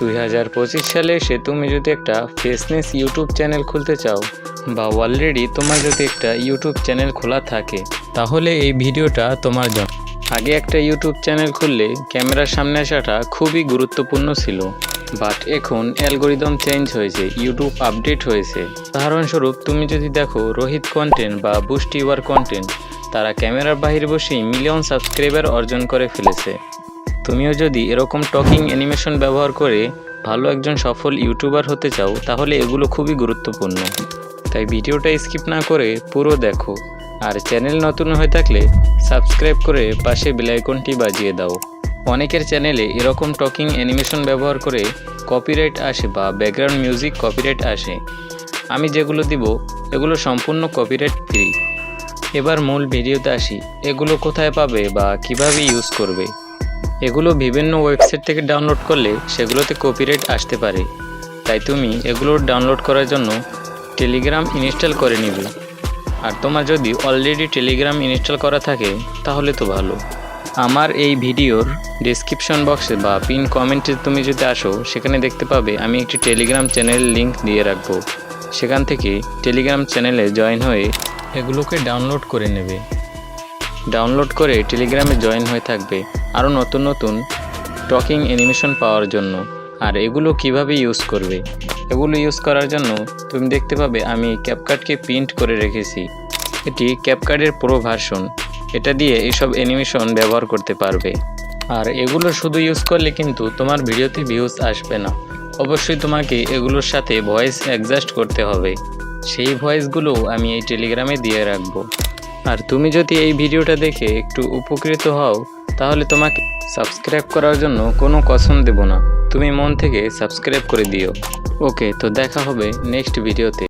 2025 সালে এসে তুমি যদি একটা ফেসনেস ইউটিউব চ্যানেল খুলতে চাও বা অলরেডি তোমার যদি একটা ইউটিউব চ্যানেল খোলা থাকে তাহলে এই ভিডিওটা তোমার জন্য। আগে একটা ইউটিউব চ্যানেল খুললে ক্যামেরার সামনে আসাটা খুবই গুরুত্বপূর্ণ ছিল, বাট এখন অ্যালগোরিদম চেঞ্জ হয়েছে, ইউটিউব আপডেট হয়েছে। উদাহরণস্বরূপ তুমি যদি দেখো রোহিত কন্টেন্ট বা বুস্ট ইউর কন্টেন্ট, তারা ক্যামেরার বাহিরে বসেই মিলিয়ন সাবস্ক্রাইবার অর্জন করে ফেলেছে। তুমিও যদি এরকম টকিং অ্যানিমেশন ব্যবহার করে ভালো একজন সফল ইউটিউবার হতে চাও তাহলে এগুলো খুবই গুরুত্বপূর্ণ। তাই ভিডিওটা স্কিপ না করে পুরো দেখো, আর চ্যানেল নতুন হয়ে থাকলে সাবস্ক্রাইব করে পাশে বেল আইকনটি বাজিয়ে দাও। অনেকের চ্যানেলে এরকম টকিং অ্যানিমেশন ব্যবহার করে কপিরাইট আসে বা ব্যাকগ্রাউন্ড মিউজিক কপিরাইট আসে। আমি যেগুলো দিব এগুলো সম্পূর্ণ কপিরাইট ফ্রি। এবার মূল ভিডিওতে আসি, এগুলো কোথায় পাবে বা কিভাবে ইউজ করবে। এগুলো বিভিন্ন ওয়েবসাইট থেকে ডাউনলোড করলে সেগুলোতে কপিরাইট আসতে পারে, তাই তুমি এগুলো ডাউনলোড করার জন্য টেলিগ্রাম ইনস্টল করে নিবে। আর তোমার যদি অলরেডি টেলিগ্রাম ইনস্টল করা থাকে তাহলে তো ভালো। আমার এই ভিডিওর ডেসক্রিপশন বক্সে বা পিন কমেন্টে তুমি যদি আসো সেখানে দেখতে পাবে আমি একটি টেলিগ্রাম চ্যানেল লিংক দিয়ে রাখবো। সেখান থেকে টেলিগ্রাম চ্যানেলে জয়েন হয়ে এগুলোকে ডাউনলোড করে নেবে। ডাউনলোড করে টেলিগ্রামে জয়েন হয়ে থাকবে আরও নতুন নতুন টকিং অ্যানিমেশন পাওয়ার জন্য। আর এগুলো কিভাবে ইউজ করবে, এগুলো ইউজ করার জন্য তুমি দেখতে পাবে আমি ক্যাপকাটকে প্রিন্ট করে রেখেছি। এটি ক্যাপকাটের প্রো ভার্সন, এটা দিয়ে এইসব অ্যানিমেশন ব্যবহার করতে পারবে। আর এগুলো শুধু ইউজ করলে কিন্তু তোমার ভিডিওতে ভিউজ আসবে না, অবশ্যই তোমাকে এগুলোর সাথে ভয়েস অ্যাডজাস্ট করতে হবে। সেই ভয়েসগুলো আমি এই টেলিগ্রামে দিয়ে রাখবো। আর তুমি যদি এই ভিডিওটা দেখে একটু উপকৃত হও তাহলে তোমাকে সাবস্ক্রাইব করার জন্য কোনো কসম দেব না, তুমি মন থেকে সাবস্ক্রাইব করে দিও। ওকে, তো দেখা হবে নেক্সট ভিডিওতে।